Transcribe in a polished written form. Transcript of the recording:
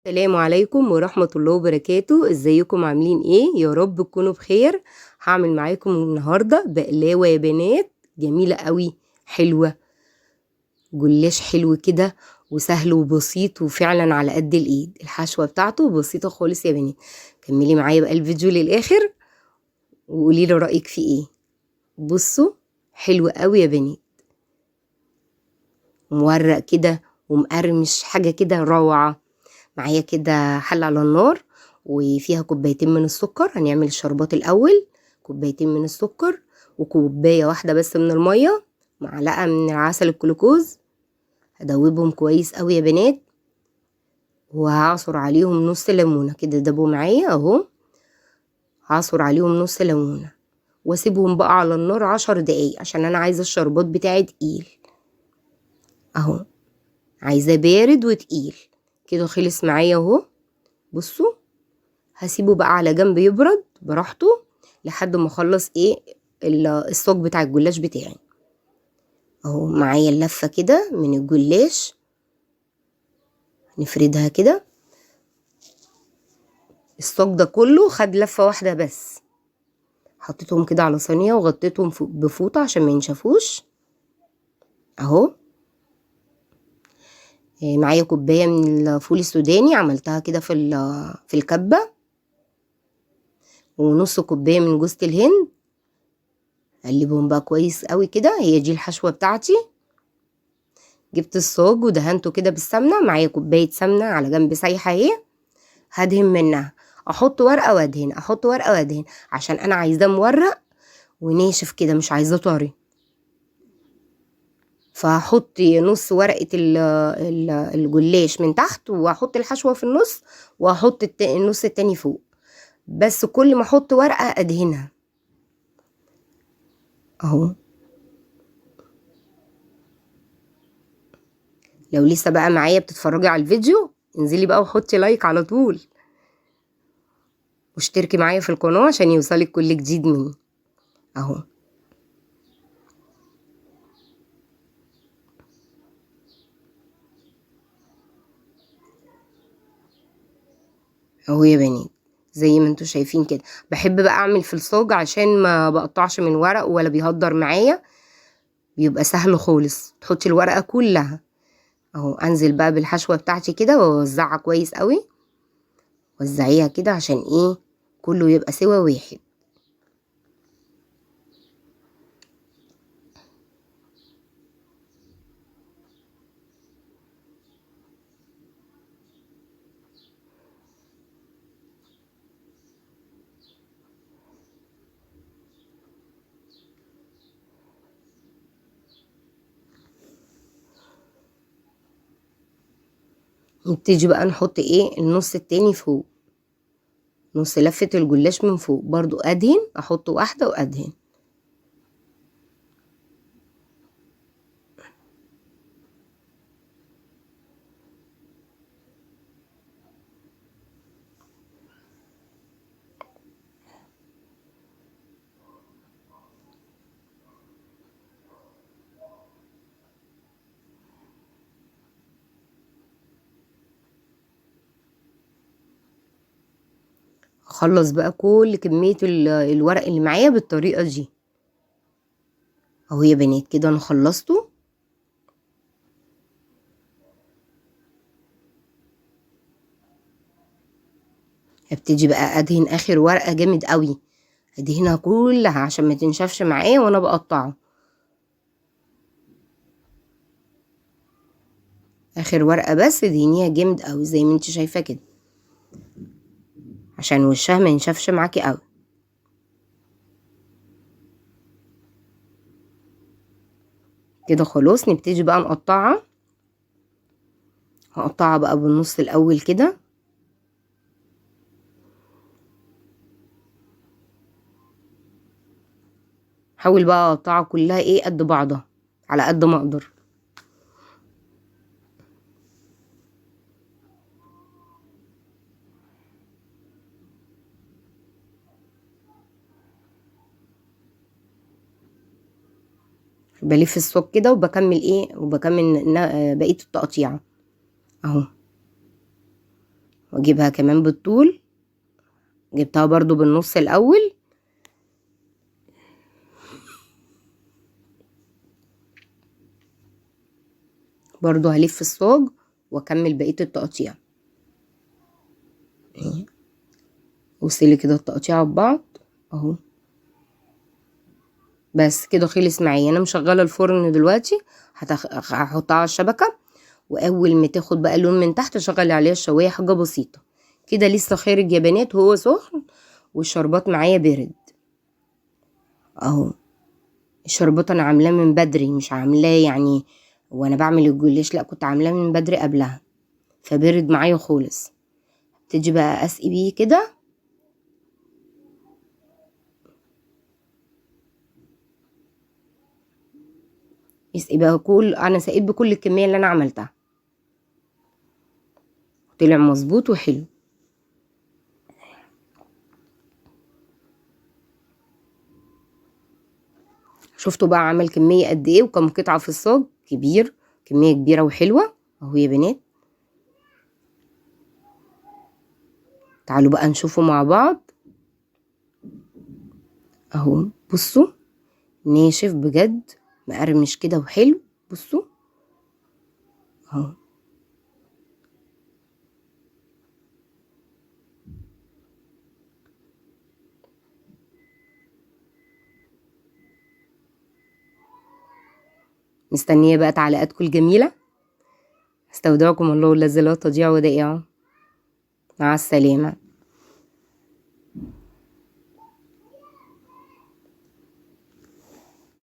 السلام عليكم ورحمة الله وبركاته. ازيكم عاملين ايه؟ يا رب تكونوا بخير. هعمل معاكم النهاردة بقلاوة يا بنات جميلة قوي، حلوة، جلاش حلو كده وسهل وبسيط وفعلا على قد الايد. الحشوة بتاعته بسيطة خالص يا بنات. كملي معايا بقى الفيديو للاخر وقولي لي رأيك فيه ايه. بصوا، حلو قوي يا بنات، مورق كده ومقرمش، حاجة كده روعة. معايا كده حلة على النار وفيها كوبايتين من السكر. هنعمل الشربات الاول. كوبايتين من السكر وكوبايه واحده بس من الميه، معلقه من عسل الجلوكوز. هدوبهم كويس قوي يا بنات، وهعصر عليهم نص ليمونه كده. دبوا معايا اهو، هعصر عليهم نص ليمونه واسيبهم بقى على النار 10 دقايق عشان انا عايزه الشربات بتاعي تقيل اهو، عايزاه بارد وتقيل كده. خلص معايا اهو. بصوا، هسيبه بقى على جنب يبرد براحته لحد ما اخلص الصاج بتاع الجلاش بتاعي اهو. معايا اللفه كده من الجلاش، نفردها كده. الصاج ده كله خد لفه واحده بس. حطيتهم كده على صينيه وغطيتهم بفوطه عشان ما ينشفوش اهو. معايا كوبايه من الفول السوداني، عملتها كده في الكبه، ونص كوبايه من جوز الهند. اقلبهم بقى كويس قوي كده. هي دي الحشوه بتاعتي. جبت الصاج ودهنته كده بالسمنه. معايا كوبايه سمنه على جنب سايحه اهي، هدهن منها. احط ورقه وادهن، احط ورقه وادهن، عشان انا عايزاه مورق وناشف كده، مش عايزاه طري. فهحط نص ورقه الجلاش من تحت، واحط الحشوه في النص، واحط النص التاني فوق. بس كل ما احط ورقه ادهنها اهو. لو لسه بقى معايا بتتفرجي على الفيديو، انزلي بقى وحطي لايك على طول، واشتركي معايا في القناه عشان يوصلك كل جديد مني اهو. اهو يا بنات زي ما انتوا شايفين كده. بحب بقى اعمل في الصاج عشان ما بقطعش من ورق ولا بيهدر معايا، بيبقى سهل خالص. تحطي الورقه كلها اهو. انزل بقى بالحشوه بتاعتي كده واوزعها كويس قوي. وزعيها كده عشان كله يبقى سوا واحد. نبتدي بقى نحط النص التاني فوق، نص لفه الجلاش من فوق برضو ادهن. احط واحده وادهن. اخلص بقى كل كميه الورق اللي معايا بالطريقه دي اهو يا بنات. كده انا خلصته. هبتدي بقى ادهن اخر ورقه جامد قوي. ادهنها كلها عشان ما تنشفش معايا وانا بقطعه. اخر ورقه بس ادهنيها جامد قوي زي ما انت شايفه كده، عشان وشها ما ينشفش معاكي قوي. كده خلاص. نبتدي بقى نقطعها. هقطعها بقى بالنص الاول كده. حاول بقى اقطعها كلها قد بعضها على قد ما اقدر. بلف الصاج كده وبكمل بقيه التقطيعه اهو. واجيبها كمان بالطول، جبتها برضو بالنص الاول. برضو هلف الصاج واكمل بقية التقطيع. وصلي كده التقطيع ببعض اهو. بس كده خلص معايا. انا مشغله الفرن دلوقتي، هحطها على الشبكه، واول ما تاخد بقى لون من تحت اشغل عليها الشوايه حاجه بسيطه كده. لسه خارج يا بنات وهو سخن، والشربات معايا برد اهو. الشربات انا عاملاه من بدري، مش عاملاه يعني وانا بعمل الجلاش، لا كنت عاملاه من بدري قبلها، فبرد معايا خالص. تيجي بقى اسقي بيه كده. يسقي بقى انا سقيت بكل الكميه اللي انا عملتها، طلع مظبوط وحلو. شفتوا بقى عمل كميه قد ايه، وكم قطعه في الصاج كبير، كميه كبيره وحلوه اهو يا بنات. تعالوا بقى نشوفه مع بعض اهو. بصوا ناشف بجد، مقرمش كده وحلو. بصوا اهو. مستنيه بقى تعليقاتكم الجميله. استودعكم الله الذي لا تضيع ودائعه. مع السلامه.